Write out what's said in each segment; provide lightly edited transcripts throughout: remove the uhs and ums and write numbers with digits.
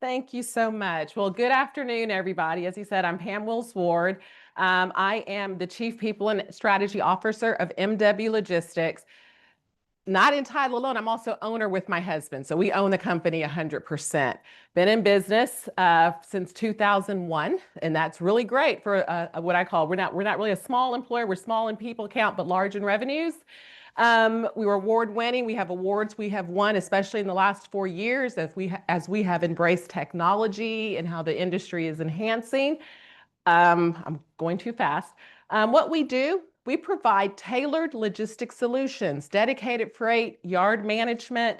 Thank you so much. Well, good afternoon, everybody. As you said, I'm Pamela Ward. I am the Chief People and Strategy Officer of MW Logistics. Not in title alone, I'm also owner with my husband. So we own the company 100%. Been in business since 2001, and that's really great for what I call, we're not really a small employer. We're small in people count, but large in revenues. We were award winning. We have awards we have won, especially in the last 4 years, as we have embraced technology and how the industry is enhancing. I'm going too fast. What we do, we provide tailored logistics solutions, dedicated freight, yard management.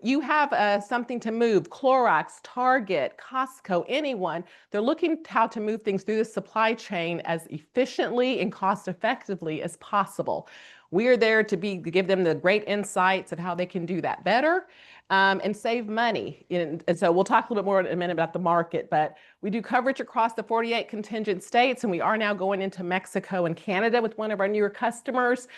You have something to move, Clorox, Target, Costco, anyone, they're looking how to move things through the supply chain as efficiently and cost effectively as possible. We are there to give them the great insights of how they can do that better and save money. And so we'll talk a little bit more in a minute about the market, but we do coverage across the 48 contingent states, and we are now going into Mexico and Canada with one of our newer customers.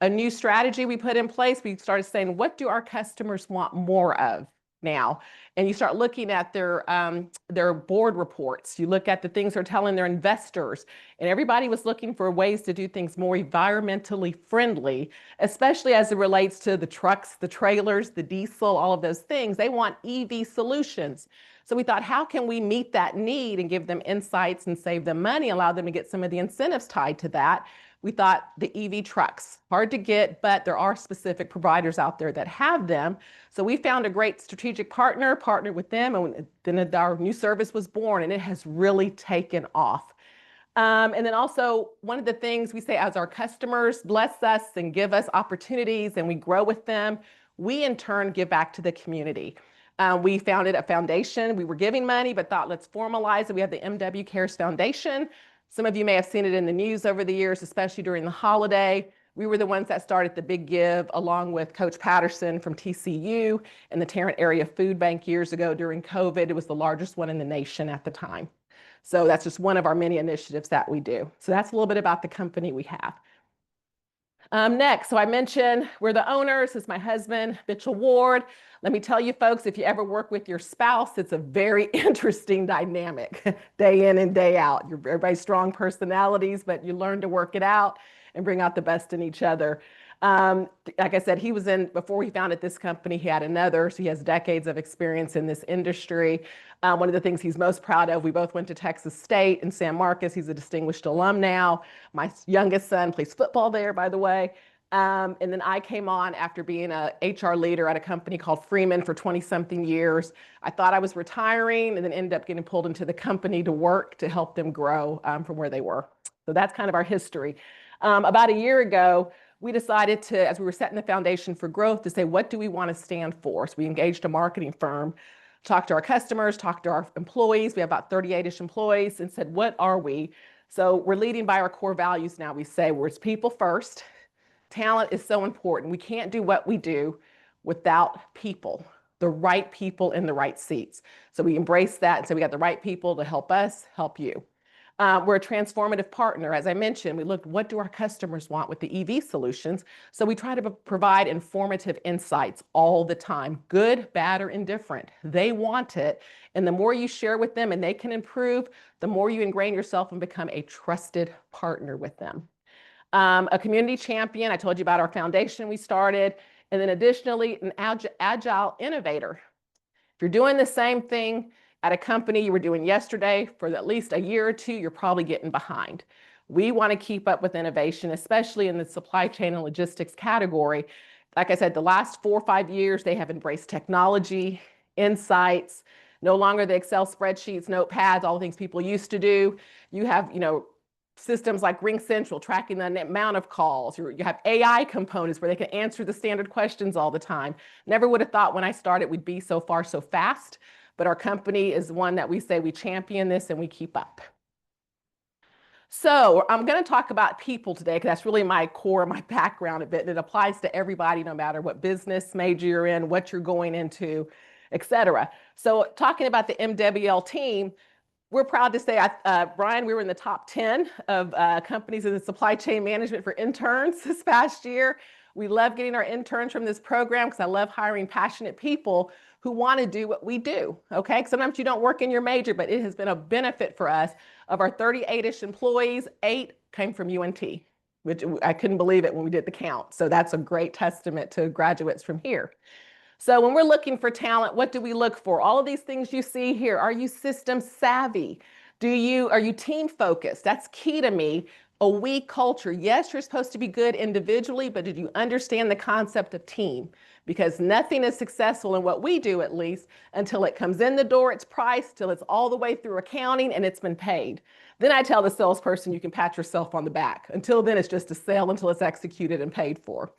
A new strategy we put in place, we started saying, what do our customers want more of now? And you start looking at their board reports. You look at the things they're telling their investors, and everybody was looking for ways to do things more environmentally friendly, especially as it relates to the trucks, the trailers, the diesel, all of those things. They want EV solutions. So we thought, how can we meet that need and give them insights and save them money, allow them to get some of the incentives tied to that? We thought the EV trucks, hard to get, but there are specific providers out there that have them. So we found a great strategic partnered with them, and then our new service was born, and it has really taken off. And then also, one of the things we say, as our customers bless us and give us opportunities and we grow with them, we in turn give back to the community. We founded a foundation. We were giving money, but thought, let's formalize it. We have the MW Cares Foundation. Some of you may have seen it in the news over the years, especially during the holiday. We were the ones that started the Big Give, along with Coach Patterson from TCU and the Tarrant Area Food Bank years ago during COVID. It was the largest one in the nation at the time. So that's just one of our many initiatives that we do. So that's a little bit about the company we have. Next, so I mentioned we're the owners. This is my husband, Mitchell Ward. Let me tell you folks, if you ever work with your spouse, it's a very interesting dynamic day in and day out. You're everybody's strong personalities, but you learn to work it out and bring out the best in each other. Like I said, before he founded this company, he had another, so he has decades of experience in this industry. One of the things he's most proud of, we both went to Texas State in San Marcos. He's a distinguished alum now. My youngest son plays football there, by the way. And then I came on after being an HR leader at a company called Freeman for 20-something years. I thought I was retiring and then ended up getting pulled into the company to work to help them grow from where they were. So that's kind of our history. About a year ago, we decided to, as we were setting the foundation for growth, to say, what do we want to stand for? So we engaged a marketing firm, talked to our customers, talked to our employees. We have about 38-ish employees, and said, what are we? So we're leading by our core values now. We say it's people first. Talent is so important. We can't do what we do without people, the right people in the right seats. So we embrace that and say we got the right people to help us, help you. We're a transformative partner. As I mentioned, we looked, what do our customers want with the EV solutions? So we try to provide informative insights all the time, good, bad, or indifferent. They want it. And the more you share with them and they can improve, the more you ingrain yourself and become a trusted partner with them. A community champion. I told you about our foundation we started. And then additionally, an agile innovator. If you're doing the same thing at a company you were doing yesterday for at least a year or two, you're probably getting behind. We want to keep up with innovation, especially in the supply chain and logistics category. Like I said, the last 4 or 5 years, they have embraced technology, insights, no longer the Excel spreadsheets, notepads, all the things people used to do. You have, systems like Ring Central tracking the amount of calls. You have AI components where they can answer the standard questions all the time. Never would have thought when I started we'd be so far so fast. But our company is one that we say we champion this and we keep up. So I'm going to talk about people today because that's really my core, my background a bit. And it applies to everybody, no matter what business major you're in, what you're going into, et cetera. So talking about the MWL team, we're proud to say, Brian, we were in the top 10 of companies in the supply chain management for interns this past year. We love getting our interns from this program because I love hiring passionate people. who want to do what we do. Okay. Sometimes you don't work in your major, but it has been a benefit for us. Of our 38-ish employees, 8 came from UNT, which I couldn't believe it when we did the count. So that's a great testament to graduates from here. So when we're looking for talent, what do we look for? All of these things you see here. Are you system savvy? Are you team focused? That's key to me. A we culture. Yes, you're supposed to be good individually, but did you understand the concept of team? Because nothing is successful in what we do, at least, until it comes in the door, it's priced, till it's all the way through accounting and it's been paid. Then I tell the salesperson you can pat yourself on the back. Until then, it's just a sale until it's executed and paid for.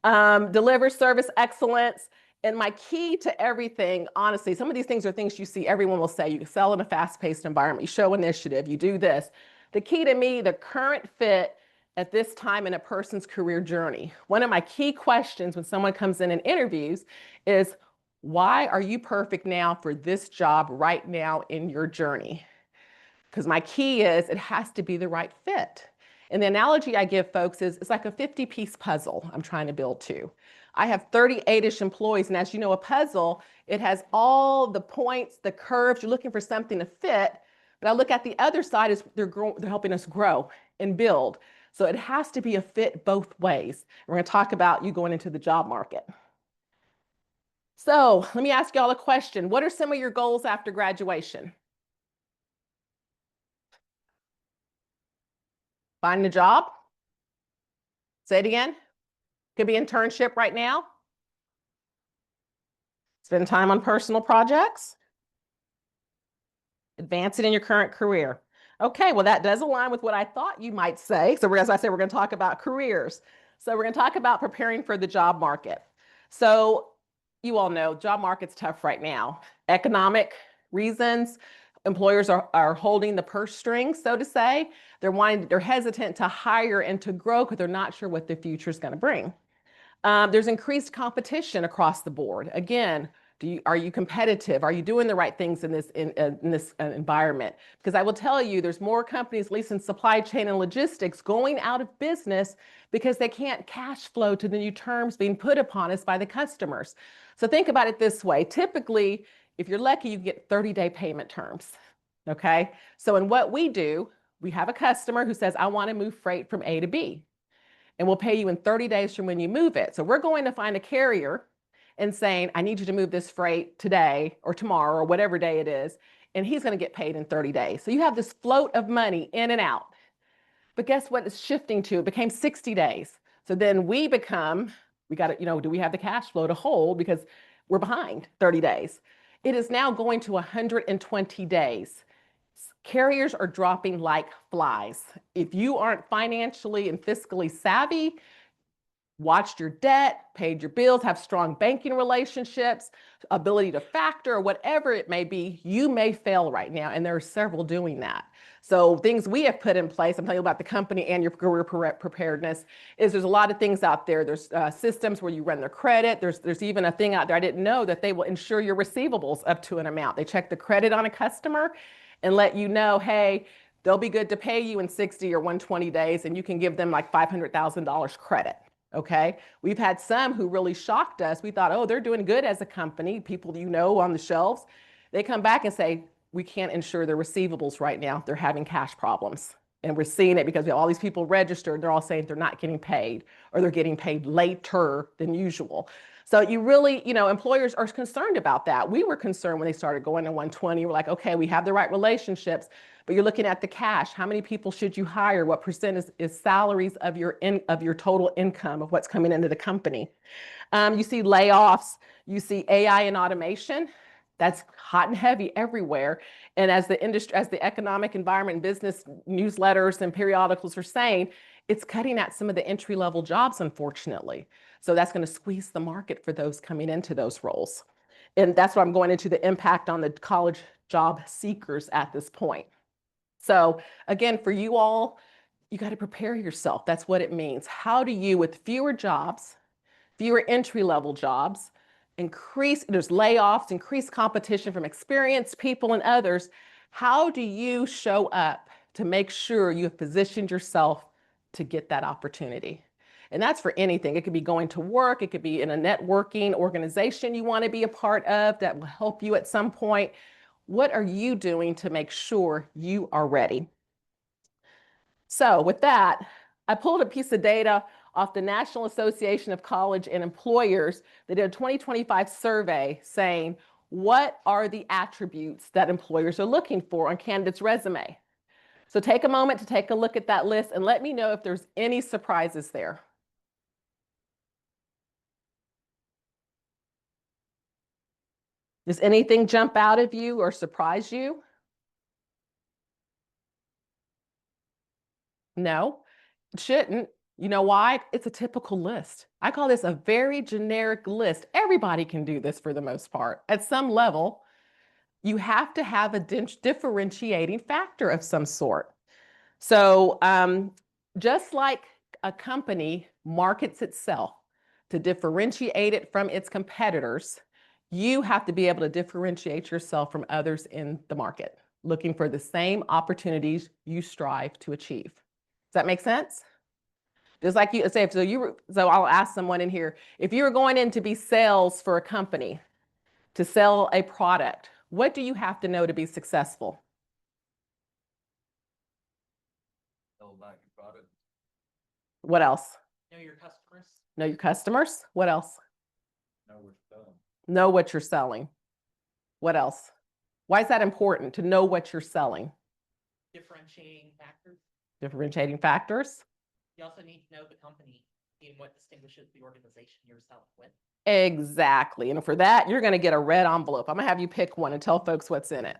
Deliver service excellence. And my key to everything, honestly, some of these things are things you see everyone will say. You sell in a fast-paced environment. You show initiative. You do this. The key to me, the current fit at this time in a person's career journey. One of my key questions when someone comes in and interviews is, why are you perfect now for this job right now in your journey? Because my key is it has to be the right fit. And the analogy I give folks is it's like a 50-piece puzzle I'm trying to build to. I have 38-ish employees, and as you know, a puzzle, it has all the points, the curves. You're looking for something to fit, but I look at the other side as they're helping us grow and build. So it has to be a fit both ways. We're going to talk about you going into the job market. So let me ask y'all a question. What are some of your goals after graduation? Find a job? Say it again. Could be internship right now. Spend time on personal projects. Advance it in your current career. Okay, well, that does align with what I thought you might say. So as I said, we're going to talk about careers. So we're going to talk about preparing for the job market. So you all know job market's tough right now. Economic reasons, employers are holding the purse strings, so to say. They're hesitant to hire and to grow because they're not sure what the future is going to bring. There's increased competition across the board. Again, are you competitive? Are you doing the right things in this environment? Because I will tell you, there's more companies, at least in supply chain and logistics, going out of business because they can't cash flow to the new terms being put upon us by the customers. So think about it this way. Typically, if you're lucky, you get 30-day payment terms. Okay. So in what we do, we have a customer who says, I want to move freight from A to B. And we'll pay you in 30 days from when you move it. So we're going to find a carrier and saying, I need you to move this freight today or tomorrow or whatever day it is. And he's going to get paid in 30 days. So you have this float of money in and out. But guess what it's shifting to? It became 60 days. So then we got to, do we have the cash flow to hold because we're behind 30 days? It is now going to 120 days. Carriers are dropping like flies. If you aren't financially and fiscally savvy, watched your debt, paid your bills, have strong banking relationships, ability to factor, or whatever it may be, you may fail right now. And there are several doing that. So things we have put in place, I'm telling you about the company and your career preparedness, is there's a lot of things out there. There's systems where you run their credit. There's even a thing out there I didn't know that they will insure your receivables up to an amount. They check the credit on a customer and let you know, hey, they'll be good to pay you in 60 or 120 days, and you can give them like $500,000 credit. Okay. We've had some who really shocked us. We thought, oh, they're doing good as a company, people on the shelves. They come back and say, we can't insure their receivables right now. They're having cash problems. And we're seeing it because we have all these people registered. They're all saying they're not getting paid or they're getting paid later than usual. So you really, employers are concerned about that. We were concerned when they started going to 120. We're like, okay, we have the right relationships, but you're looking at the cash. How many people should you hire? What percent is salaries of your total income of what's coming into the company? You see layoffs. You see AI and automation. That's hot and heavy everywhere. And as the economic environment and business newsletters and periodicals are saying, it's cutting at some of the entry-level jobs, unfortunately. So that's going to squeeze the market for those coming into those roles. And that's what I'm going into, the impact on the college job seekers at this point. So again, for you all, you got to prepare yourself. That's what it means. How do you, with fewer jobs, fewer entry-level jobs, there's layoffs, increased competition from experienced people and others. How do you show up to make sure you have positioned yourself to get that opportunity? And that's for anything. It could be going to work. It could be in a networking organization you want to be a part of that will help you at some point. What are you doing to make sure you are ready? So with that, I pulled a piece of data off the National Association of College and Employers. They did a 2025 survey saying, what are the attributes that employers are looking for on candidates' resume? So take a moment to take a look at that list and let me know if there's any surprises there. Does anything jump out of you or surprise you? No, it shouldn't. You know why? It's a typical list. I call this a very generic list. Everybody can do this for the most part. At some level, you have to have a differentiating factor of some sort. So just like a company markets itself to differentiate it from its competitors, you have to be able to differentiate yourself from others in the market, looking for the same opportunities you strive to achieve. Does that make sense? Just like you say, so I'll ask someone in here, if you were going in to be sales for a company, to sell a product, what do you have to know to be successful? What else? Know your customers. Know your customers. What else? Know what you're selling. Know what you're selling. What else? Why is that important to know what you're selling? Differentiating factors. Differentiating factors. You also need to know the company and what distinguishes the organization you're selling with. Exactly. And for that, you're going to get a red envelope. I'm going to have you pick one and tell folks what's in it.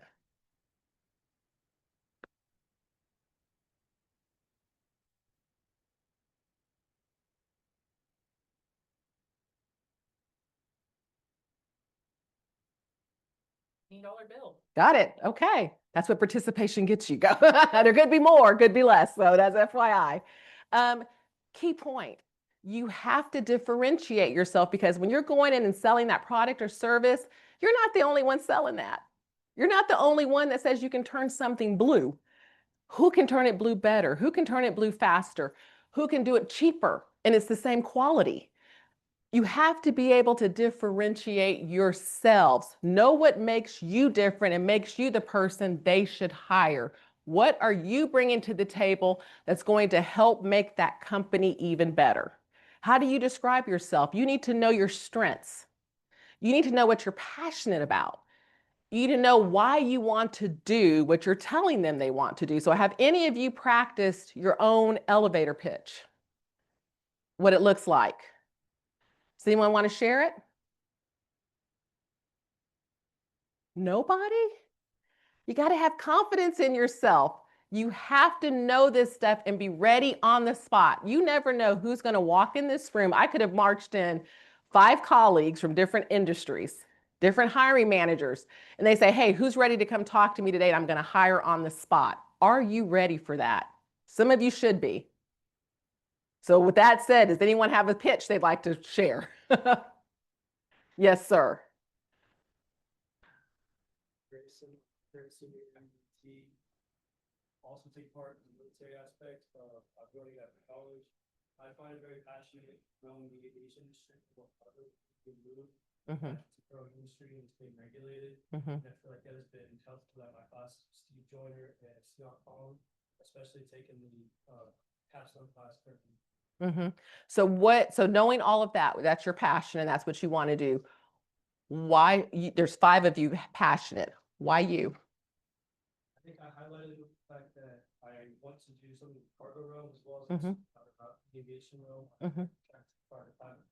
$15 bill. Got it. Okay. That's what participation gets you. Go. There could be more, could be less. So that's FYI. Key point. You have to differentiate yourself because when you're going in and selling that product or service, you're not the only one selling that. You're not the only one that says you can turn something blue. Who can turn it blue better? Who can turn it blue faster? Who can do it cheaper? And it's the same quality. You have to be able to differentiate yourselves. Know what makes you different and makes you the person they should hire. What are you bringing to the table that's going to help make that company even better? How do you describe yourself? You need to know your strengths. You need to know what you're passionate about. You need to know why you want to do what you're telling them they want to do. So have any of you practiced your own elevator pitch? What it looks like? Does anyone want to share it? Nobody? You got to have confidence in yourself. You have to know this stuff and be ready on the spot. You never know who's going to walk in this room. I could have marched in 5 colleagues from different industries, different hiring managers, and they say, hey, who's ready to come talk to me today? And I'm going to hire on the spot. Are you ready for that? Some of you should be. So with that said, does anyone have a pitch they'd like to share? Yes, sir. Very senior MDT. Also take part in the military aspect of growing up in college. I find it very passionate knowing the aviation industry, what other can move to grow industry and stay regulated. And I feel like that has been helpful at my class, Steve Joyner and Scott Collin, especially taking the capstone class currently. So knowing all of that, that's your passion and that's what you want to do. Why? There's 5 of you passionate. Why you? I think I highlighted the fact that I want to do some of the cargo realm as well as the aviation realm.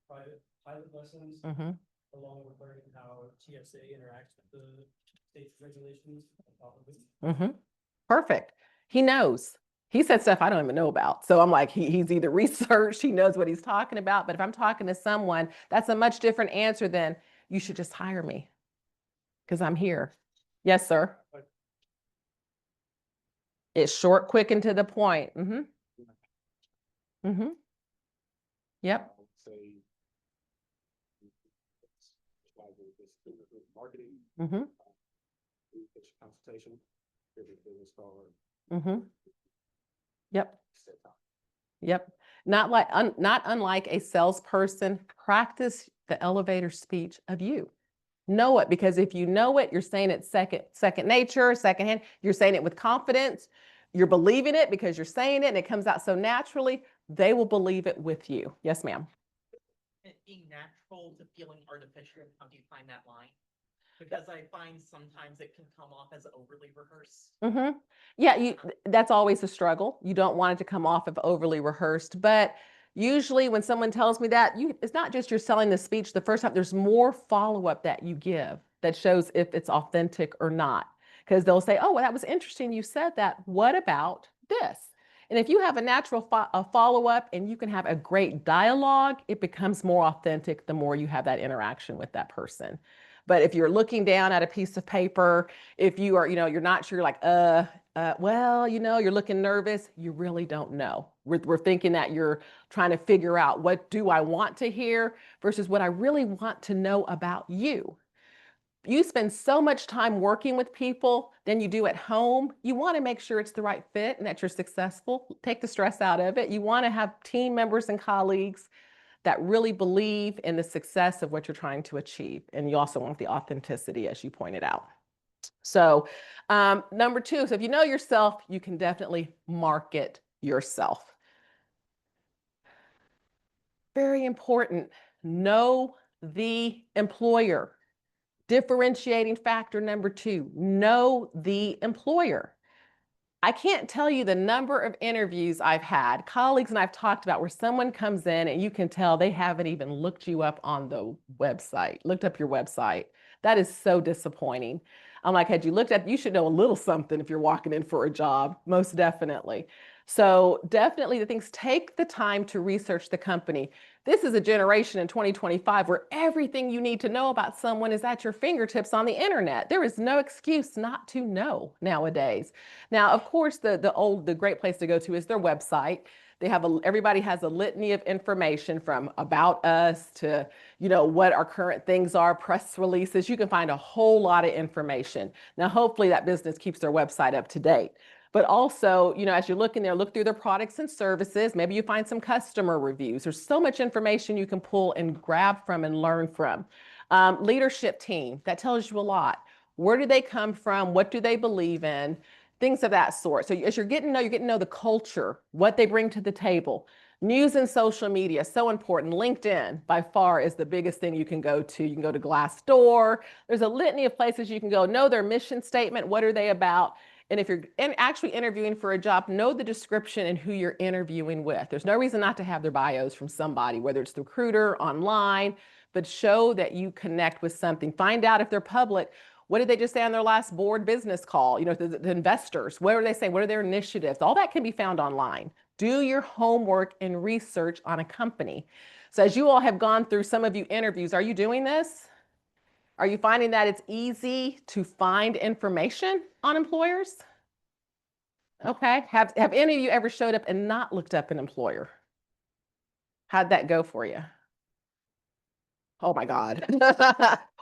Private pilot lessons, along with learning how TSA interacts with the state's regulations on top of it. Perfect. He knows. He said stuff I don't even know about. So I'm like, he's either researched, he knows what he's talking about. But if I'm talking to someone, that's a much different answer than you should just hire me because I'm here. Yes, sir. It's short, quick, and to the point. Yep. Marketing. Consultation. Yep. Yep. Not unlike a salesperson, practice the elevator speech of you. Know it, because if you know it, you're saying it second nature, secondhand. You're saying it with confidence. You're believing it because you're saying it and it comes out so naturally. They will believe it with you. Yes, ma'am. It being natural to feeling artificial, how do you find that line? Because I find sometimes it can come off as overly rehearsed. Mm-hmm. Yeah, that's always a struggle. You don't want it to come off of overly rehearsed, but usually when someone tells me that, it's not just you're selling the speech the first time, there's more follow-up that you give that shows if it's authentic or not. Because they'll say, oh, well, that was interesting. You said that. What about this? And if you have a natural follow-up and you can have a great dialogue, it becomes more authentic the more you have that interaction with that person. But if you're looking down at a piece of paper, if you are, you're not sure, like, well, you're looking nervous, you really don't know. We're thinking that you're trying to figure out, what do I want to hear versus what I really want to know about you. You spend so much time working with people than you do at home. You want to make sure it's the right fit and that you're successful. Take the stress out of it. You want to have team members and colleagues that really believe in the success of what you're trying to achieve. And you also want the authenticity, as you pointed out. So number two, so if you know yourself, you can definitely market yourself. Very important. Know the employer. Differentiating factor number two, know the employer. I can't tell you the number of interviews I've had, colleagues and I've talked about, where someone comes in and you can tell they haven't even looked you up on the website, looked up your website. That is so disappointing. I'm like, had you looked at, you should know a little something if you're walking in for a job, most definitely. So definitely the things, take the time to research the company. This is a generation in 2025 where everything you need to know about someone is at your fingertips on the internet. There is no excuse not to know nowadays. Now, of course, the great place to go to is their website. They have everybody has a litany of information, from about us to, what our current things are, press releases. You can find a whole lot of information. Now, hopefully that business keeps their website up to date. But also, as you're looking there, look through their products and services. Maybe you find some customer reviews. There's so much information you can pull and grab from and learn from. Leadership team, that tells you a lot. Where do they come from? What do they believe in? Things of that sort. So as you're getting to know the culture, what they bring to the table. News and social media, so important. LinkedIn, by far, is the biggest thing you can go to. You can go to Glassdoor. There's a litany of places you can go. Know their mission statement. What are they about? And if you're actually interviewing for a job, know the description and who you're interviewing with. There's no reason not to have their bios from somebody, whether it's the recruiter, online, but show that you connect with something. Find out if they're public. What did they just say on their last board business call? The investors, what are they saying? What are their initiatives? All that can be found online. Do your homework and research on a company. So as you all have gone through, some of you interviews, are you doing this? Are you finding that it's easy to find information on employers? Okay. Have any of you ever showed up and not looked up an employer? How'd that go for you? Oh my God.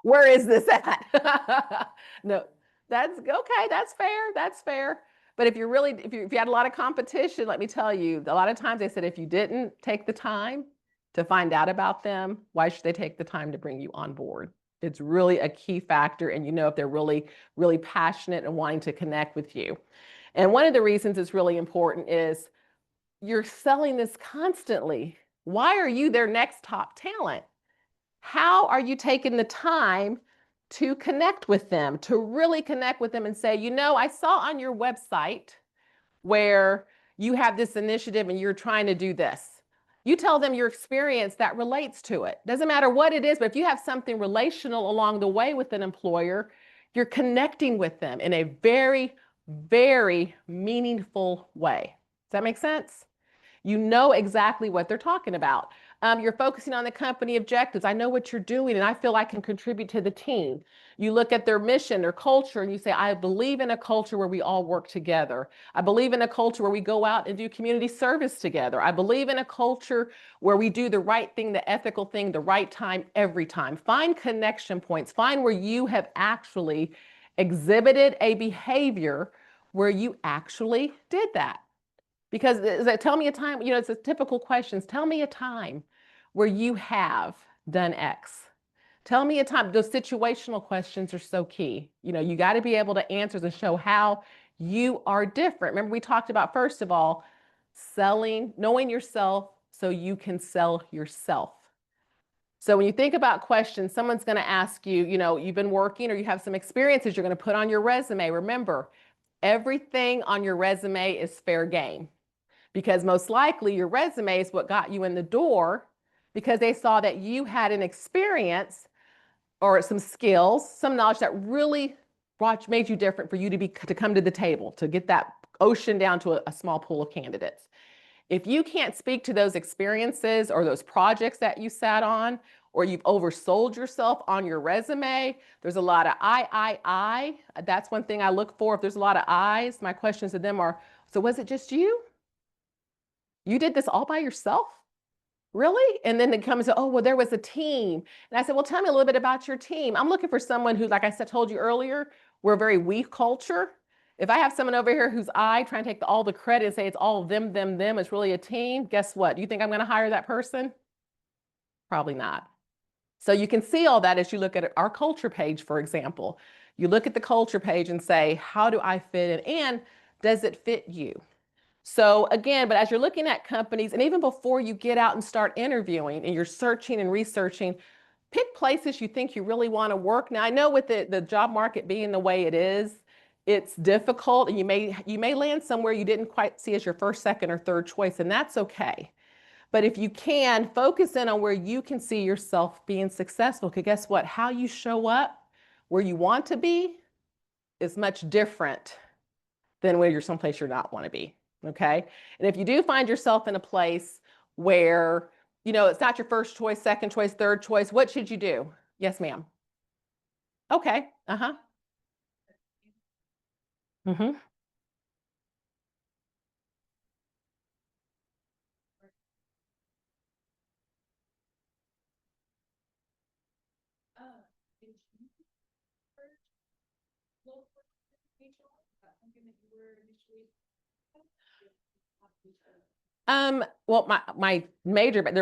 Where is this at? No, that's okay. That's fair. That's fair. But if you had a lot of competition, let me tell you, a lot of times they said, if you didn't take the time to find out about them, why should they take the time to bring you on board? It's really a key factor. And if they're really, really passionate and wanting to connect with you. And one of the reasons it's really important is you're selling this constantly. Why are you their next top talent? How are you taking the time to connect with them, to really connect with them and say, I saw on your website where you have this initiative and you're trying to do this. You tell them your experience that relates to it. Doesn't matter what it is, but if you have something relational along the way with an employer, you're connecting with them in a very, very meaningful way. Does that make sense? You know exactly what they're talking about. You're focusing on the company objectives. I know what you're doing and I feel I can contribute to the team. You look at their mission, their culture, and you say, I believe in a culture where we all work together. I believe in a culture where we go out and do community service together. I believe in a culture where we do the right thing, the ethical thing, the right time, every time. Find connection points. Find where you have actually exhibited a behavior where you actually did that. Because tell me a time, it's a typical questions. Tell me a time where you have done X. Tell me a time. Those situational questions are so key. You got to be able to answer and show how you are different. Remember, we talked about, first of all, knowing yourself so you can sell yourself. So when you think about questions, someone's going to ask you, you've been working or you have some experiences you're going to put on your resume. Remember, everything on your resume is fair game, because most likely your resume is what got you in the door because they saw that you had an experience or some skills, some knowledge that really made you different for you to come to the table, to get that ocean down to a small pool of candidates. If you can't speak to those experiences or those projects that you sat on, or you've oversold yourself on your resume, there's a lot of I. That's one thing I look for. If there's a lot of I's, my questions to them are, so was it just you? You did this all by yourself? Really? And then it comes to, oh, well, there was a team. And I said, well, tell me a little bit about your team. I'm looking for someone who, like I said, told you earlier, we're a very we culture. If I have someone over here who's trying to take all the credit and say it's all them, it's really a team, guess what? Do you think I'm going to hire that person? Probably not. So you can see all that as you look at our culture page, for example. You look at the culture page and say, how do I fit in? And does it fit you? So again, but as you're looking at companies, and even before you get out and start interviewing and you're searching and researching, pick places you think you really want to work. Now, I know with the job market being the way it is, it's difficult, and you may land somewhere you didn't quite see as your first, second, or third choice, and that's okay. But if you can, focus in on where you can see yourself being successful, because guess what? How you show up where you want to be is much different than where you're someplace you're not want to be. Okay. And if you do find yourself in a place where, it's not your first choice, second choice, third choice, what should you do? Yes, ma'am. Okay. Uh-huh. Mm-hmm. Well, my major, but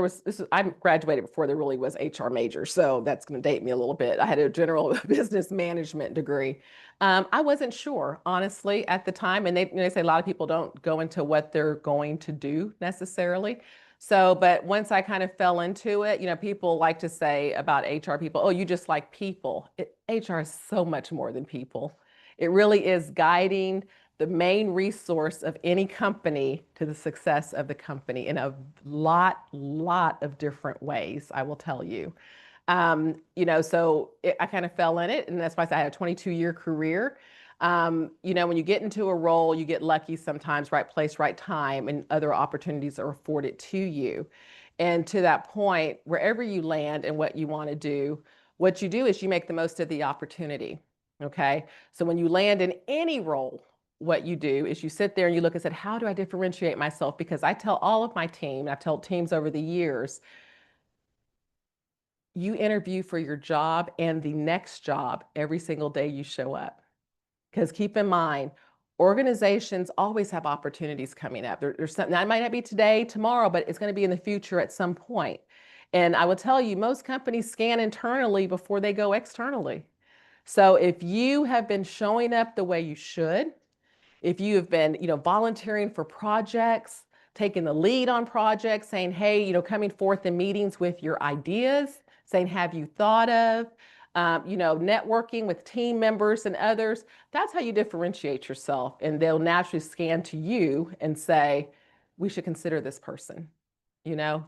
I graduated before there really was HR major, so that's going to date me a little bit. I had a general business management degree. I wasn't sure, honestly, at the time, and they say a lot of people don't go into what they're going to do necessarily. So, but once I kind of fell into it, people like to say about HR people, oh, you just like people. HR is so much more than people. It really is guiding the main resource of any company to the success of the company in a lot of different ways, I will tell you. So I kind of fell in it, and that's why I had a 22-year career. When you get into a role, you get lucky sometimes, right place, right time, and other opportunities are afforded to you. And to that point, wherever you land and what you want to do, what you do is you make the most of the opportunity. Okay. So when you land in any role, what you do is you sit there and you look and say, how do I differentiate myself? Because I tell all of my team, I've told teams over the years, you interview for your job and the next job every single day you show up. Because keep in mind, organizations always have opportunities coming up. There's something that might not be today, tomorrow, but it's going to be in the future at some point. And I will tell you, most companies scan internally before they go externally. So if you have been showing up the way you should, if you have been, volunteering for projects, taking the lead on projects, saying, hey, coming forth in meetings with your ideas, saying, have you thought of, networking with team members and others, that's how you differentiate yourself. And they'll naturally scan to you and say, we should consider this person,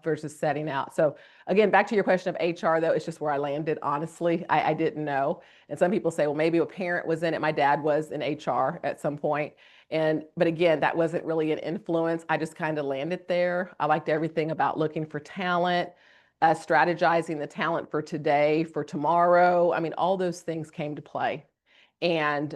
versus setting out. So again, back to your question of HR, though, it's just where I landed, honestly. I didn't know. And some people say, well, maybe a parent was in it. My dad was in HR at some point. But again, that wasn't really an influence. I just kind of landed there. I liked everything about looking for talent, strategizing the talent for today, for tomorrow. I mean, all those things came to play. And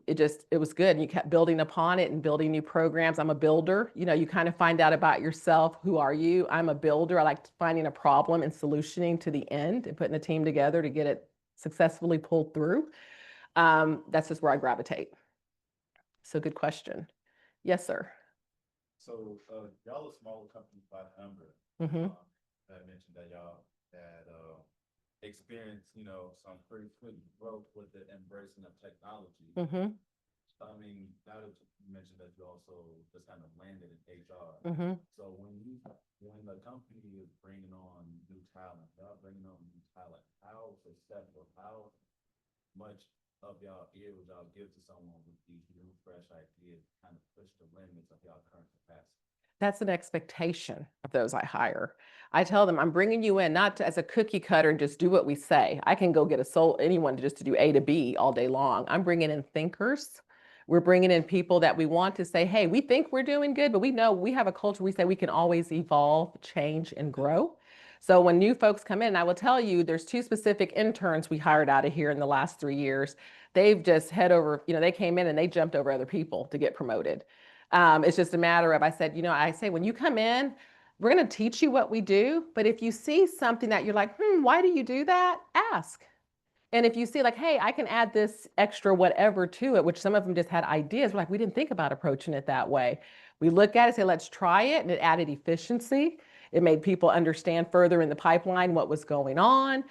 it was good. And you kept building upon it and building new programs. I'm a builder. You kind of find out about yourself. Who are you? I'm a builder. I like finding a problem and solutioning to the end and putting a team together to get it successfully pulled through. That's just where I gravitate. So good question. Yes, sir. So, y'all a smaller company by number. Mhm. I mentioned that y'all had, experienced, some pretty quick growth with the embracing of technology. Mhm. I mean, now that you mentioned that you also just kind of landed in HR. Mhm. So when the company is bringing on new talent, y'all bringing on new talent, how successful, how much of y'all ear would y'all give to someone with these new, fresh ideas, kind of push the limits of y'all current capacity? That's an expectation of those I hire. I tell them I'm bringing you in not to, as a cookie cutter and just do what we say. I can go get anyone to just to do A to B all day long. I'm bringing in thinkers. We're bringing in people that we want to say, hey, we think we're doing good, but we know we have a culture. We say we can always evolve, change, and grow. So when new folks come in, I will tell you, there's 2 specific interns we hired out of here in the last 3 years. They've just head over, they came in and they jumped over other people to get promoted. It's just a matter of, I said, I say, when you come in, we're going to teach you what we do. But if you see something that you're like, why do you do that? Ask. And if you see like, hey, I can add this extra whatever to it, which some of them just had ideas, we're like, we didn't think about approaching it that way. We look at it, say, let's try it. And it added efficiency. It made people understand further in the pipeline what was going on.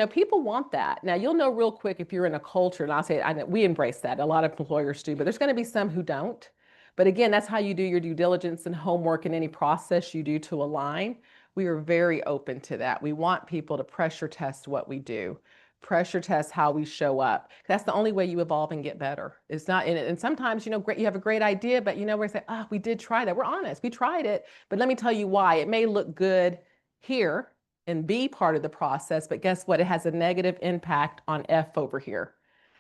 People want that. Now, you'll know real quick if you're in a culture, and I'll say, we embrace that. A lot of employers do, but there's going to be some who don't. But again, that's how you do your due diligence and homework in any process you do to align. We are very open to that. We want people to pressure test what we do, pressure test how we show up. That's the only way you evolve and get better. It's not in it. And sometimes, great, you have a great idea, but we say, we did try that. We're honest. We tried it, but let me tell you why. It may look good here and be part of the process, but guess what? It has a negative impact on F over here.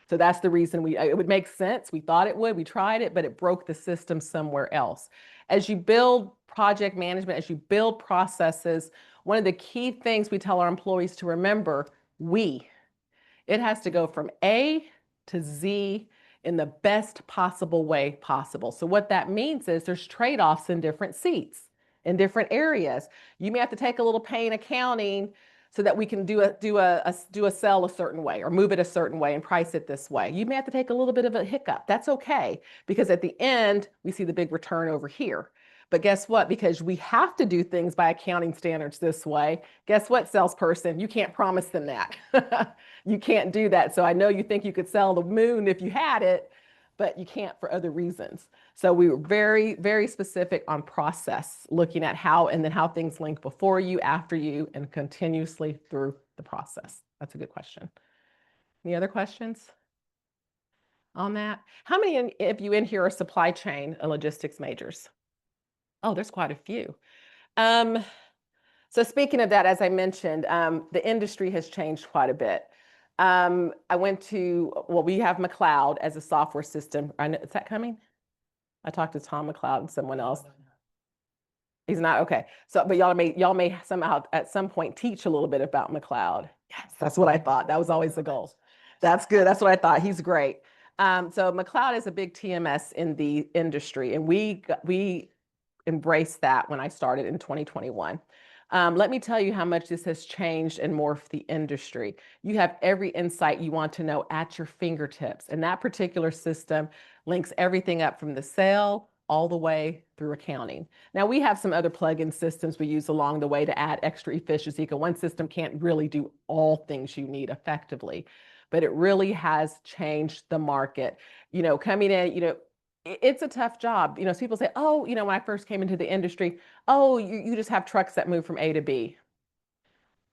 So that's the reason it would make sense. We thought it would, we tried it, but it broke the system somewhere else. As you build project management, as you build processes, one of the key things we tell our employees to remember, it has to go from A to Z in the best possible way possible. So what that means is there's trade-offs in different seats, in different areas. You may have to take a little pay in accounting so that we can do a sell a certain way or move it a certain way and price it this way. You may have to take a little bit of a hiccup. That's okay, because at the end, we see the big return over here. But guess what? Because we have to do things by accounting standards this way, guess what, salesperson? You can't promise them that. You can't do that. So I know you think you could sell the moon if you had it, but you can't for other reasons. So we were very, very specific on process, looking at how things link before you, after you, and continuously through the process. That's a good question. Any other questions on that? How many of you in here are supply chain and logistics majors? Oh, there's quite a few. So speaking of that, as I mentioned, the industry has changed quite a bit. We have McLeod as a software system. Is that coming? I talked to Tom McLeod and someone else. He's not, okay. So, but y'all may somehow at some point teach a little bit about McLeod. Yes, that's what I thought. That was always the goal. That's good. That's what I thought. He's great. So McLeod is a big TMS in the industry, and we embraced that when I started in 2021. Let me tell you how much this has changed and morphed the industry. You have every insight you want to know at your fingertips, and that particular system links everything up from the sale all the way through accounting. Now, we have some other plug-in systems we use along the way to add extra efficiency, because one system can't really do all things you need effectively, but it really has changed the market. Coming in, it's a tough job. So people say, oh, when I first came into the industry, oh, you just have trucks that move from A to B.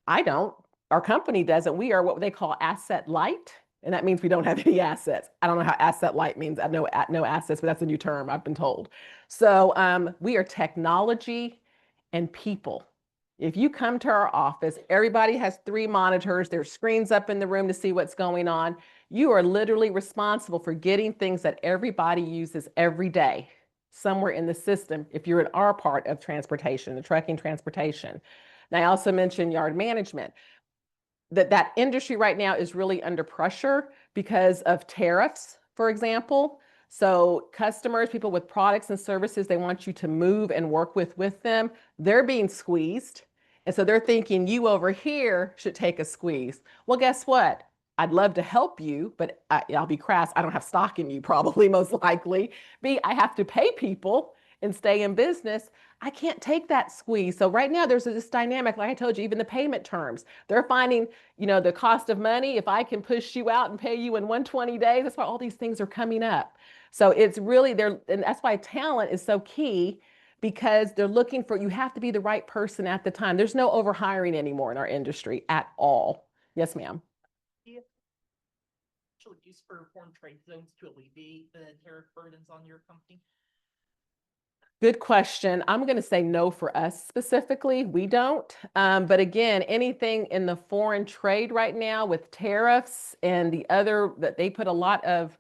I don't. Our company doesn't. We are what they call asset light. And that means we don't have any assets. I don't know how asset light means. I know no assets, but that's a new term I've been told. So we are technology and people. If you come to our office, everybody has 3 monitors. There's screens up in the room to see what's going on. You are literally responsible for getting things that everybody uses every day somewhere in the system if you're in our part of transportation, the trucking transportation. And I also mentioned yard management. That industry right now is really under pressure because of tariffs, for example. So customers, people with products and services, they want you to move and work with them. They're being squeezed. And so they're thinking you over here should take a squeeze. Well, guess what? I'd love to help you, but I'll be crass. I don't have stock in you, probably, most likely. B, I have to pay people. and stay in business, I can't take that squeeze. So right now there's this dynamic, like I told you, even the payment terms, they're finding, the cost of money. If I can push you out and pay you in 120 days, that's why all these things are coming up. So it's really there, and that's why talent is so key, because they're looking for, you have to be the right person at the time. There's no overhiring anymore in our industry at all. Yes, ma'am. Actually use for foreign trade zones to alleviate the tariff burdens on your company? Good question. I'm going to say no for us specifically. We don't. But again, anything in the foreign trade right now with tariffs and the other, that they put a lot of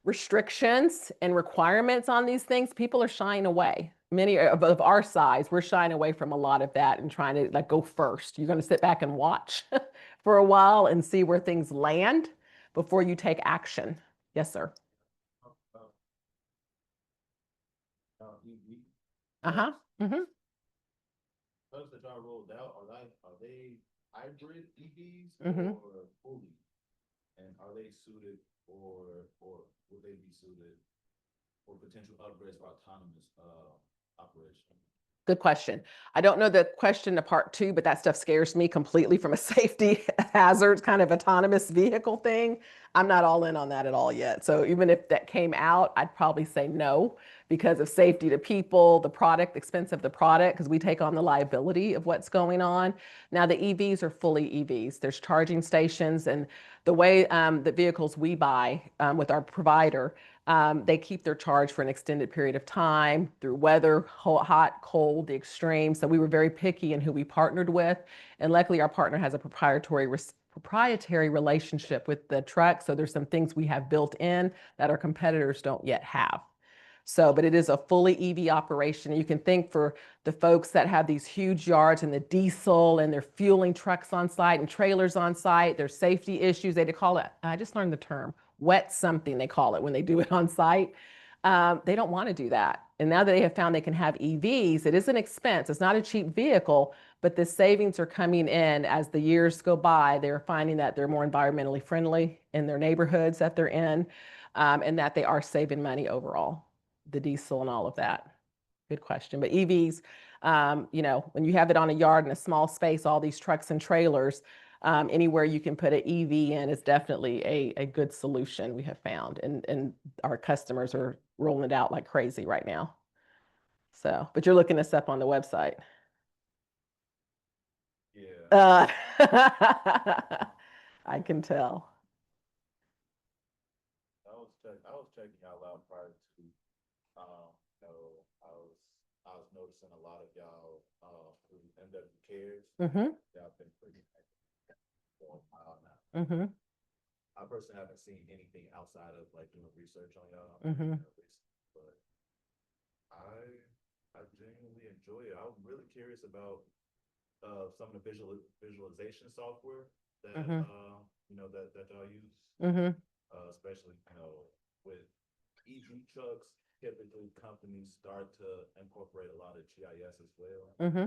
restrictions and requirements on these things, people are shying away. Many of our size, we're shying away from a lot of that and trying to go first. You're going to sit back and watch for a while and see where things land before you take action. Yes, sir. EV Uh-huh. Mm-hmm. trucks that y'all rolled out, are they hybrid EVs Mhm. or fully? And are they suited or would they be suited for potential upgrades for autonomous operation? Good question. I don't know the question to part two, but that stuff scares me completely from a safety hazard kind of autonomous vehicle thing. I'm not all in on that at all yet. So even if that came out, I'd probably say no because of safety to people, the product, expense of the product, because we take on the liability of what's going on. Now the EVs are fully EVs. There's charging stations, and the way the vehicles we buy with our provider, they keep their charge for an extended period of time through weather, hot, cold, the extreme. So we were very picky in who we partnered with. And luckily our partner has a proprietary relationship with the truck. So there's some things we have built in that our competitors don't yet have. So, but it is a fully EV operation. You can think for the folks that have these huge yards and the diesel and they're fueling trucks on site and trailers on site, there's safety issues. They call it, I just learned the term, wet something they call it when they do it on site. They don't want to do that. And now that they have found they can have EVs, it is an expense. It's not a cheap vehicle, but the savings are coming in as the years go by. They're finding that they're more environmentally friendly in their neighborhoods that they're in, and that they are saving money overall, the diesel and all of that. Good question. But EVs, when you have it on a yard in a small space, all these trucks and trailers, anywhere you can put an EV in is definitely a good solution we have found. And our customers are rolling it out like crazy right now. So, but you're looking this up on the website. Yeah. I can tell. I was checking y'all out prior to, I was noticing a lot of y'all, who end up cares. Mm-hmm. Y'all been pretty active for a while now. Mm-hmm. I personally haven't seen anything outside of like doing research on y'all. Mm-hmm. But I genuinely enjoy it. I'm really curious about some of the visualization software that Mm-hmm. that y'all use. Mm-hmm. Especially with EV trucks, typically companies start to incorporate a lot of GIS as well. Mm-hmm.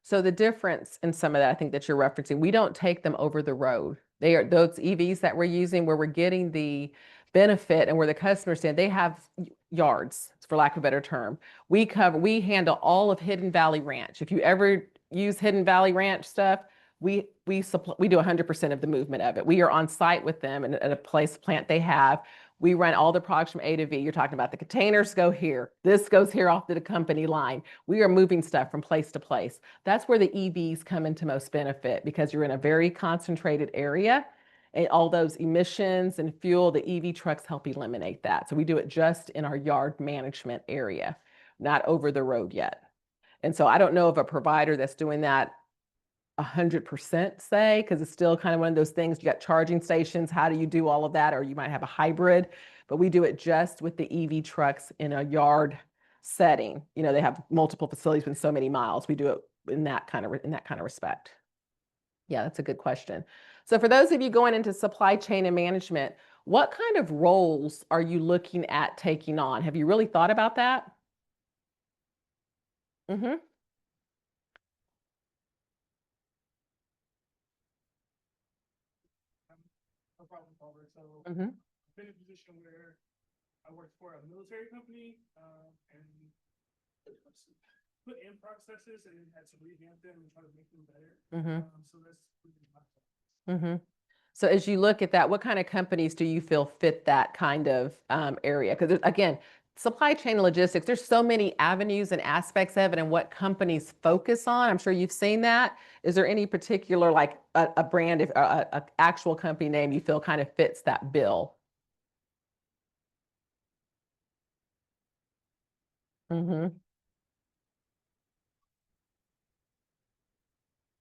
So the difference in some of that, I think that you're referencing, we don't take them over the road. They are those EVs that we're using where we're getting the benefit and where the customers stand, they have yards, for lack of a better term. We handle all of Hidden Valley Ranch. If you ever use Hidden Valley Ranch stuff, we do 100% of the movement of it. We are on site with them and at a plant they have. We run all the products from A to V. You're talking about the containers go here. This goes here off the company line. We are moving stuff from place to place. That's where the EVs come into most benefit because you're in a very concentrated area and all those emissions and fuel, the EV trucks help eliminate that. So we do it just in our yard management area, not over the road yet. And so I don't know of a provider that's doing that 100% say, because it's still kind of one of those things, you got charging stations, how do you do all of that? Or you might have a hybrid, but we do it just with the EV trucks in a yard setting. They have multiple facilities within so many miles. We do it in that kind of respect. Yeah, that's a good question. So for those of you going into supply chain and management, what kind of roles are you looking at taking on? Have you really thought about that? Mm-hmm. No problem solver. So Mm-hmm. been in a position where I worked for a military company, and put in processes and had to revamp them and try to make them better. Mm-hmm. So that's really my thought. Mm-hmm. So as you look at that, what kind of companies do you feel fit that kind of area? Because again, supply chain and logistics, there's so many avenues and aspects of it and what companies focus on. I'm sure you've seen that. Is there any particular like a brand, if a actual company name you feel kind of fits that bill? Mm-hmm.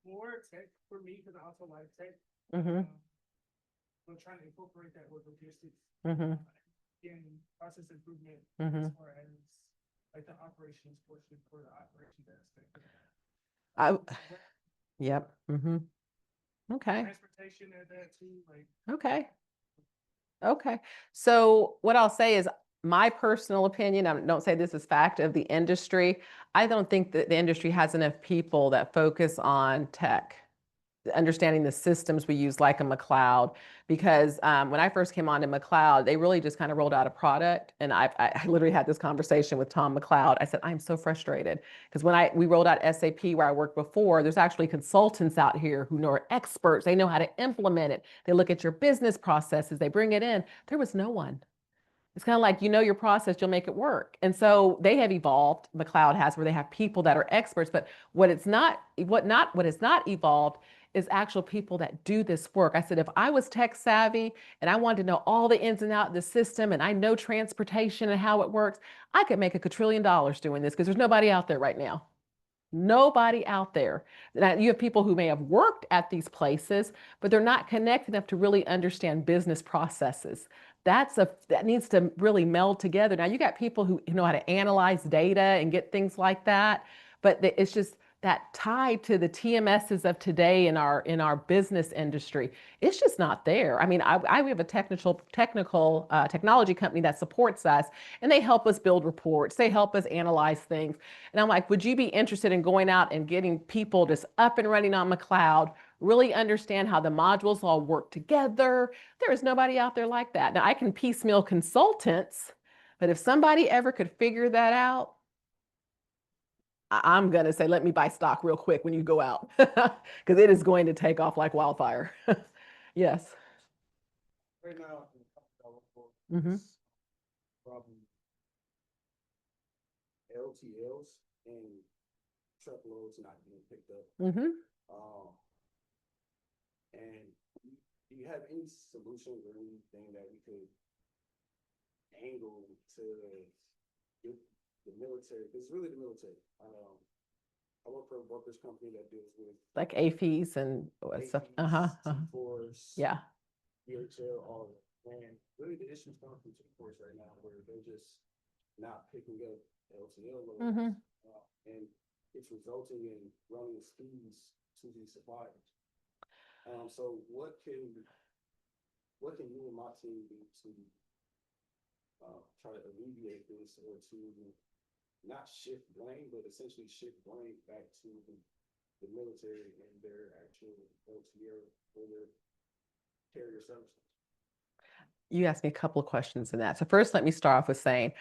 More tech for me because I also like tech. Mm-hmm. I'm trying to incorporate that with logistics. Mm-hmm. And process improvement Mm-hmm. as far as like the operations portion for the operations aspect. Yep. Mm-hmm. Okay. Transportation at that too, like. Okay. Okay. So what I'll say is my personal opinion, I don't say this is fact of the industry. I don't think that the industry has enough people that focus on tech, understanding the systems we use like a McLeod, because when I first came on to McLeod, they really just kind of rolled out a product. And I literally had this conversation with Tom McLeod. I said, I'm so frustrated because when we rolled out SAP where I worked before, there's actually consultants out here who are experts. They know how to implement it. They look at your business processes, they bring it in. There was no one. It's kind of like, you know your process, you'll make it work. And so they have evolved, McLeod has, where they have people that are experts, but what is not evolved is actual people that do this work. I said, if I was tech savvy and I wanted to know all the ins and outs of the system and I know transportation and how it works, I could make $1 quadrillion doing this because there's nobody out there right now. Nobody out there. Now, you have people who may have worked at these places, but they're not connected enough to really understand business processes. That needs to really meld together. Now, you got people who know how to analyze data and get things like that, but it's just that tied to the TMSs of today in our business industry. It's just not there. I mean, we have a technology company that supports us, and they help us build reports. They help us analyze things. And I'm like, would you be interested in going out and getting people just up and running on McLeod, really understand how the modules all work together? There is nobody out there like that. Now, I can piecemeal consultants, but if somebody ever could figure that out, I'm going to say, let me buy stock real quick when you go out because it is going to take off like wildfire. Yes. Right now, in the company I work for, Mm-hmm. it's probably LTLs and truckloads not being picked up. Mm-hmm. And do you have any solutions or anything that we could angle to get the military? Because it's really the military. I work for a workers company that deals with Like AFEs and stuff. Uh-huh. T-Force, Yeah. DHL, all of it. And really the issues coming from T-Force right now where they're just not picking up LTL loads. Mm-hmm. And it's resulting in running fees to these suppliers. So what can you and my team do to try to alleviate this, or to not shift blame, but essentially shift blame back to the military and their actual LTL or their carrier services? You asked me a couple of questions in that. So first, let me start off with saying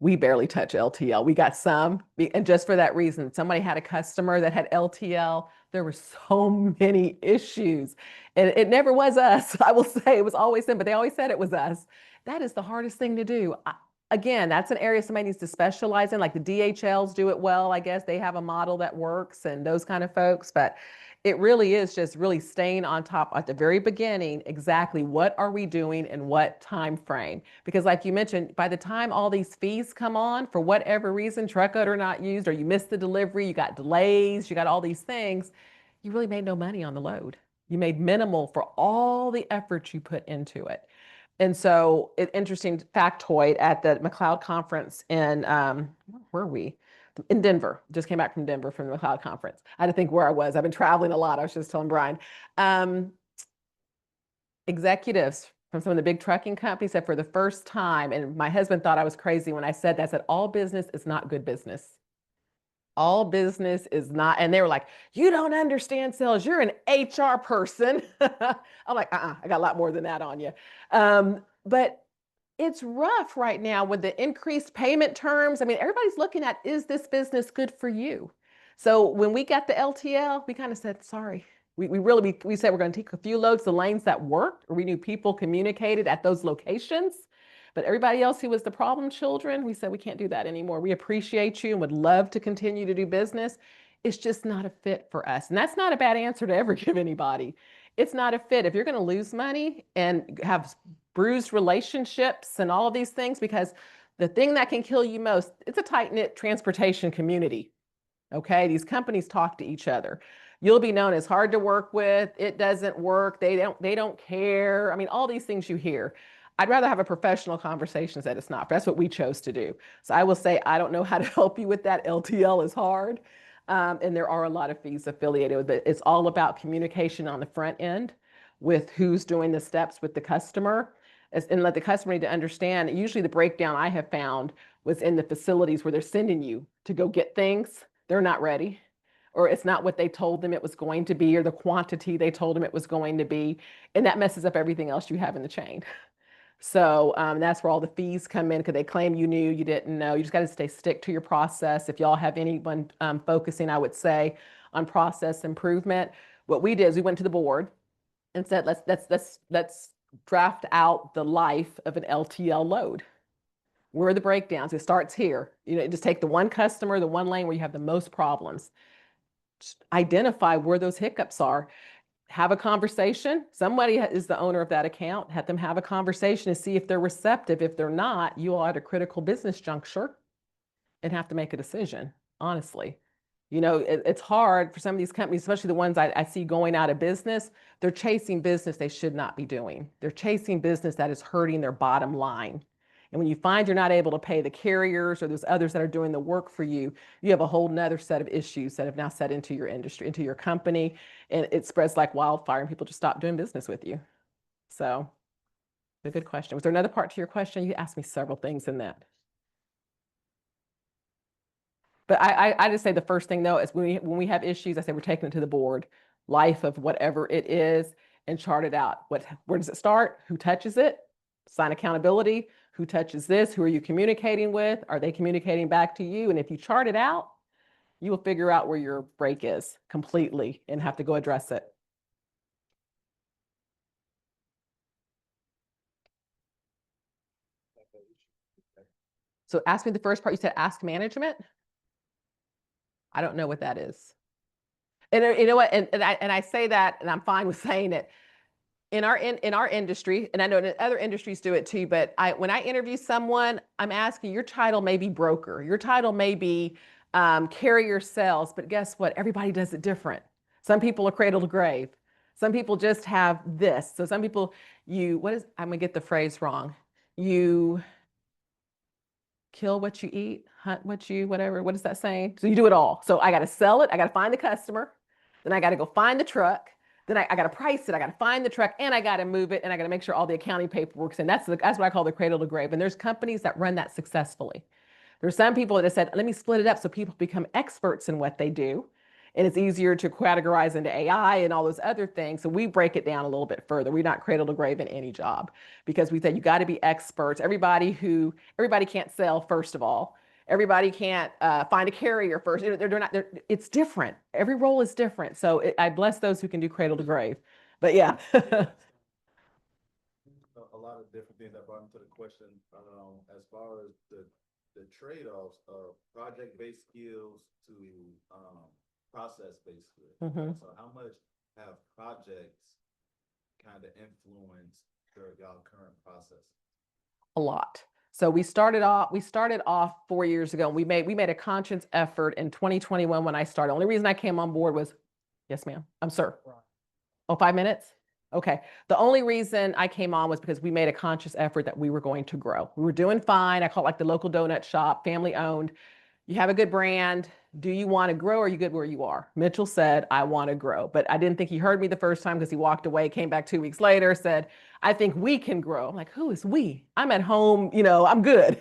we barely touch LTL. We got some, and just for that reason, somebody had a customer that had LTL. There were so many issues, and it never was us. I will say it was always them, but they always said it was us. That is the hardest thing to do. Again, that's an area somebody needs to specialize in. Like the DHLs do it well, I guess. They have a model that works and those kind of folks, but it really is just really staying on top at the very beginning, exactly what are we doing and what time frame? Because like you mentioned, by the time all these fees come on, for whatever reason, truck order not used, or you missed the delivery, you got delays, you got all these things, you really made no money on the load. You made minimal for all the effort you put into it. And so, interesting factoid at the McLeod conference in, where were we? In Denver. Just came back from Denver from the McLeod conference. I had to think where I was. I've been traveling a lot. I was just telling Brian. Executives from some of the big trucking companies said for the first time, and my husband thought I was crazy when I said that, I said, all business is not good business. All business is not, and they were like, you don't understand sales. You're an HR person. I'm like, I got a lot more than that on you. But it's rough right now with the increased payment terms. I mean, everybody's looking at, is this business good for you? So when we got the LTL, we kind of said, sorry. We said we're going to take a few loads, the lanes that worked, or we knew people communicated at those locations. But everybody else who was the problem children, we said we can't do that anymore. We appreciate you and would love to continue to do business. It's just not a fit for us. And that's not a bad answer to ever give anybody. It's not a fit. If you're going to lose money and have bruised relationships and all of these things, because the thing that can kill you most, it's a tight-knit transportation community. Okay, these companies talk to each other. You'll be known as hard to work with. It doesn't work. They don't care. I mean, all these things you hear. I'd rather have a professional conversation that it's not. That's what we chose to do. So I will say, I don't know how to help you with that. LTL is hard. And there are a lot of fees affiliated with it. It's all about communication on the front end with who's doing the steps with the customer. And let the customer need to understand, usually the breakdown I have found was in the facilities where they're sending you to go get things. They're not ready, or it's not what they told them it was going to be, or the quantity they told them it was going to be. And that messes up everything else you have in the chain. So that's where all the fees come in, because they claim you knew, you didn't know. You just got to stick to your process. If y'all have anyone focusing, I would say, on process improvement, what we did is we went to the board and said, let's draft out the life of an LTL load. Where are the breakdowns? It starts here. You know, just take the one customer, the one lane where you have the most problems. Just identify where those hiccups are. Have a conversation. Somebody is the owner of that account. Have them have a conversation and see if they're receptive. If they're not, you are at a critical business juncture and have to make a decision, honestly. You know, it's hard for some of these companies, especially the ones I see going out of business. They're chasing business they should not be doing. They're chasing business that is hurting their bottom line. And when you find you're not able to pay the carriers or those others that are doing the work for you, you have a whole nother set of issues that have now set into your industry, into your company, and it spreads like wildfire and people just stop doing business with you. So, a good question. Was there another part to your question? You asked me several things in that. But I just say the first thing though is when we have issues, I say we're taking it to the board, life of whatever it is, and chart it out. Where does it start? Who touches it? Sign accountability. Who touches this? Who are you communicating with? Are they communicating back to you? And if you chart it out, you will figure out where your break is completely and have to go address it. So ask me the first part. You said ask management. I don't know what that is. And you know what? And I say that, and I'm fine with saying it. In our industry, and I know that other industries do it too, but when I interview someone, I'm asking, your title may be broker, your title may be carrier sales, but guess what? Everybody does it different. Some people are cradle to grave. Some people just have this. So some people, I'm gonna get the phrase wrong. You kill what you eat, hunt what you, whatever, what is that saying? So you do it all. So I got to sell it, I got to find the customer, then I got to go find the truck, then I got to price it, I got to find the truck, and I got to move it, and I got to make sure all the accounting paperwork's in. That's what I call the cradle to grave. And there's companies that run that successfully. There's some people that have said, let me split it up so people become experts in what they do. And it's easier to categorize into AI and all those other things. So we break it down a little bit further. We're not cradle to grave in any job, because we said you got to be experts. Everybody can't sell, first of all. Everybody can't find a carrier first. It's different. Every role is different. So I bless those who can do cradle to grave. But yeah. A lot of different things that brought me to the question, as far as the trade-offs of project-based skills to process-based skills. Mhm. So how much have projects kind of influenced y'all current process? A lot. So we started off 4 years ago, and we made a conscious effort in 2021 when I started. The only reason I came on board was, yes, ma'am. I'm sir. Oh, 5 minutes? Okay. The only reason I came on was because we made a conscious effort that we were going to grow. We were doing fine. I call it like the local donut shop, family owned. You have a good brand. Do you want to grow, or are you good where you are? Mitchell said, I want to grow. But I didn't think he heard me the first time, because he walked away, came back 2 weeks later, said, I think we can grow. I'm like, who is we? I'm at home, I'm good.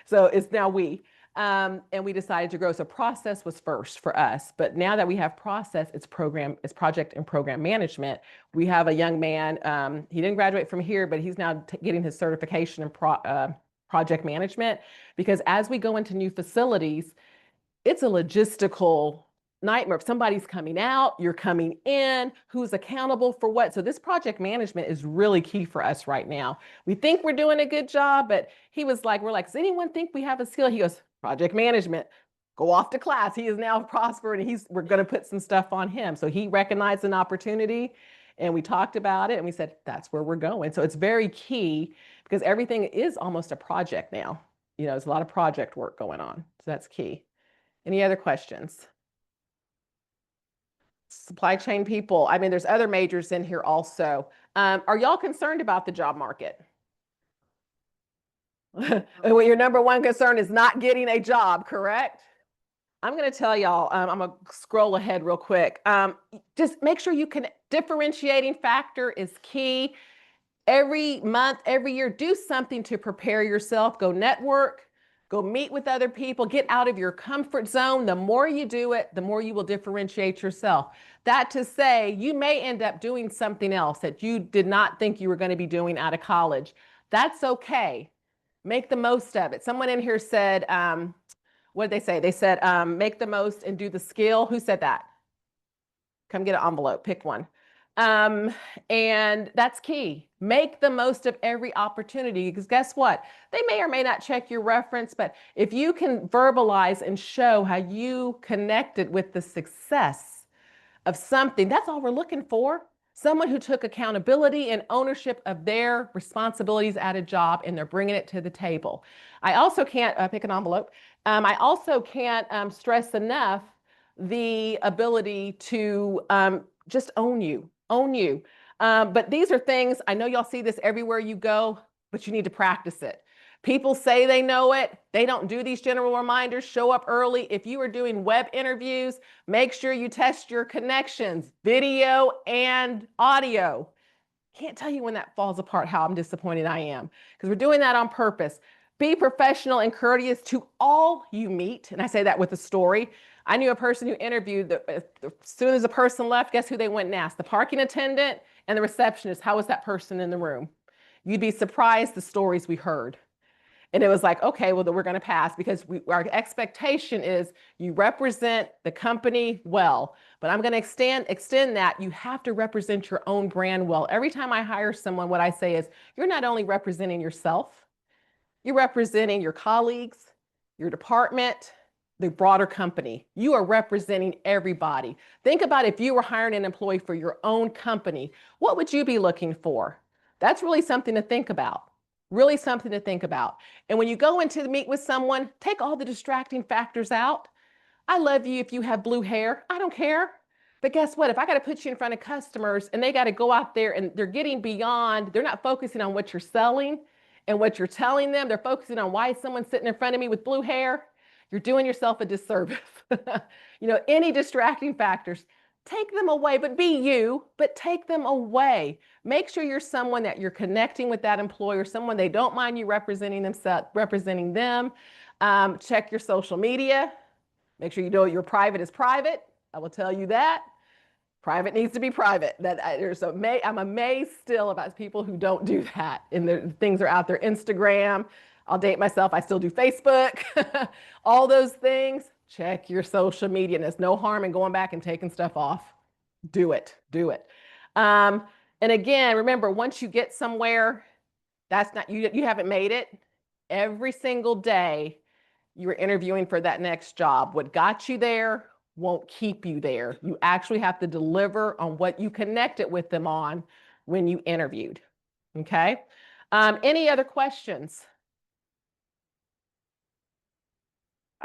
So it's now we. And we decided to grow. So process was first for us. But now that we have process, it's project and program management. We have a young man, he didn't graduate from here, but he's now getting his certification in project management, because as we go into new facilities, it's a logistical nightmare. If somebody's coming out, you're coming in, who's accountable for what? So this project management is really key for us right now. We think we're doing a good job, but he was like, we're like, does anyone think we have a skill? He goes, project management, go off to class. He is now prospered, and we're going to put some stuff on him. So he recognized an opportunity, and we talked about it, and we said, that's where we're going. So it's very key, because everything is almost a project now. You know, there's a lot of project work going on. So that's key. Any other questions? Supply chain people. I mean, there's other majors in here also. Are y'all concerned about the job market? Well, your number one concern is not getting a job, correct? I'm going to tell y'all, I'm going to scroll ahead real quick. Just make sure you can, differentiating factor is key. Every month, every year, do something to prepare yourself. Go network, go meet with other people, get out of your comfort zone. The more you do it, the more you will differentiate yourself. That to say, you may end up doing something else that you did not think you were going to be doing out of college. That's okay. Make the most of it. Someone in here said, what did they say? They said, make the most and do the skill. Who said that? Come get an envelope, pick one. And that's key. Make the most of every opportunity, because guess what? They may or may not check your reference, but if you can verbalize and show how you connected with the success of something, that's all we're looking for. Someone who took accountability and ownership of their responsibilities at a job, and they're bringing it to the table. I also can't pick an envelope. I also can't stress enough the ability to just own you. But these are things, I know y'all see this everywhere you go, but you need to practice it. People say they know it. They don't do these general reminders. Show up early. If you are doing web interviews, make sure you test your connections, video and audio. Can't tell you when that falls apart, how I'm disappointed I am, because we're doing that on purpose. Be professional and courteous to all you meet. And I say that with a story. I knew a person who interviewed, as soon as the person left, guess who they went and asked? The parking attendant and the receptionist. How was that person in the room? You'd be surprised the stories we heard. And it was like, okay, well, then we're going to pass, because our expectation is you represent the company well. But I'm going to extend that. You have to represent your own brand well. Every time I hire someone, what I say is, you're not only representing yourself, you're representing your colleagues, your department, the broader company. You are representing everybody. Think about if you were hiring an employee for your own company, what would you be looking for? That's really something to think about. Really something to think about. And when you go into the meet with someone, take all the distracting factors out. I love you if you have blue hair. I don't care. But guess what? If I got to put you in front of customers and they got to go out there and they're getting beyond, they're not focusing on what you're selling and what you're telling them. They're focusing on why is someone sitting in front of me with blue hair. You're doing yourself a disservice. You know, any distracting factors, take them away, but be you, but take them away. Make sure you're someone that you're connecting with that employer, someone they don't mind you representing them. Check your social media. Make sure you know your private is private. I will tell you that. Private needs to be private. I'm amazed still about people who don't do that. And the things are out there. Instagram. I'll date myself. I still do Facebook. All those things. Check your social media. And there's no harm in going back and taking stuff off. Do it. And again, remember, once you get somewhere, that's not you haven't made it. Every single day, you are interviewing for that next job. What got you there won't keep you there. You actually have to deliver on what you connected with them on when you interviewed. Okay. Any other questions?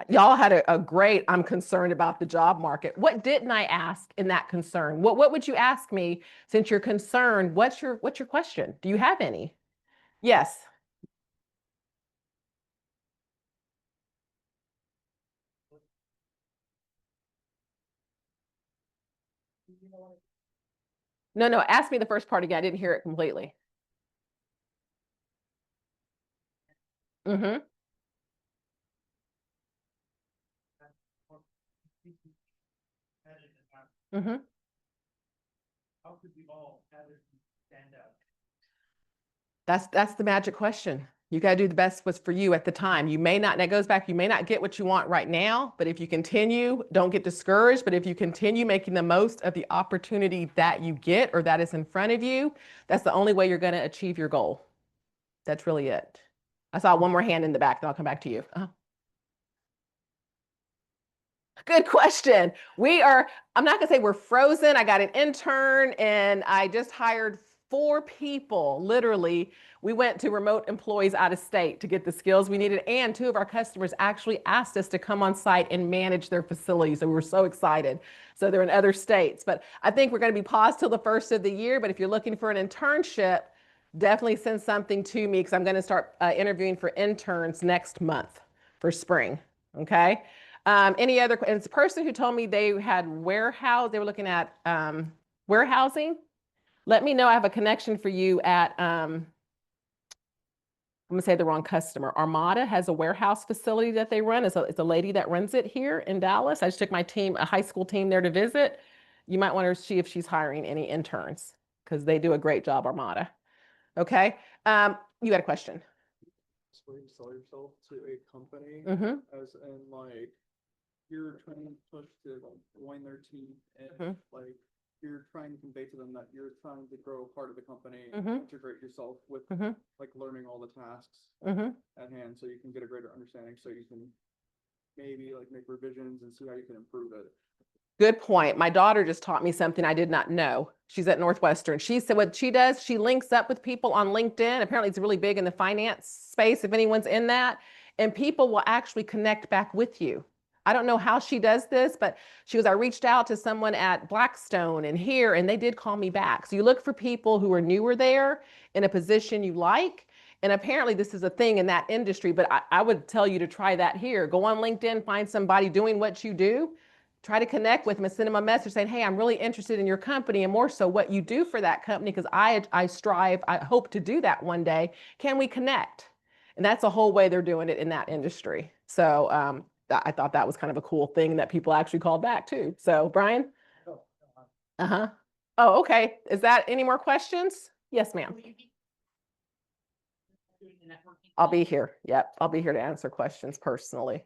Y'all had a great, I'm concerned about the job market. What didn't I ask in that concern? What would you ask me since you're concerned? What's your question? Do you have any? Yes. No, ask me the first part again. I didn't hear it completely. Mm-hmm. Mm-hmm. How could we all have it stand out? That's the magic question. You got to do the best what's for you at the time. You may not, that goes back, you may not get what you want right now, but if you continue, don't get discouraged. But if you continue making the most of the opportunity that you get or that is in front of you, that's the only way you're going to achieve your goal. That's really it. I saw one more hand in the back, then I'll come back to you. Good question. I'm not gonna say we're frozen. I got an intern and I just hired 4 people, literally. We went to remote employees out of state to get the skills we needed. And 2 of our customers actually asked us to come on site and manage their facilities. So we were so excited. So they're in other states. But I think we're gonna be paused till the first of the year. But if you're looking for an internship, definitely send something to me because I'm gonna start interviewing for interns next month for spring, okay? Any other, and it's a person who told me they had warehouse, they were looking at warehousing. Let me know. I have a connection for you at, I'm gonna say the wrong customer. Armada has a warehouse facility that they run. It's a lady that runs it here in Dallas. I just took my team, a high school team there to visit. You might want to see if she's hiring any interns because they do a great job, Armada. Okay. You got a question? Where you sell yourself to a company, Mm-hmm. as in like you're trying to push to join their team, and Mhm. like you're trying to convey to them that you're trying to grow part of the company, Mhm. integrate yourself with Mhm. like learning all the tasks Mm-hmm. at hand, so you can get a greater understanding, so you can maybe like make revisions and see how you can improve it. Good point. My daughter just taught me something I did not know. She's at Northwestern. She said what she does, she links up with people on LinkedIn. Apparently, it's really big in the finance space, if anyone's in that. And people will actually connect back with you. I don't know how she does this, but she goes, I reached out to someone at Blackstone and here, and they did call me back. So you look for people who are newer there in a position you like. And apparently, this is a thing in that industry, but I would tell you to try that here. Go on LinkedIn, find somebody doing what you do. Try to connect with them and send them a message saying, hey, I'm really interested in your company and more so what you do for that company because I strive, I hope to do that one day. Can we connect? And that's the whole way they're doing it in that industry. So I thought that was kind of a cool thing that people actually called back too. So Brian? Uh-huh. Oh, okay. Is that any more questions? Yes, ma'am. Will you be doing the networking? I'll be here. Yep. I'll be here to answer questions personally.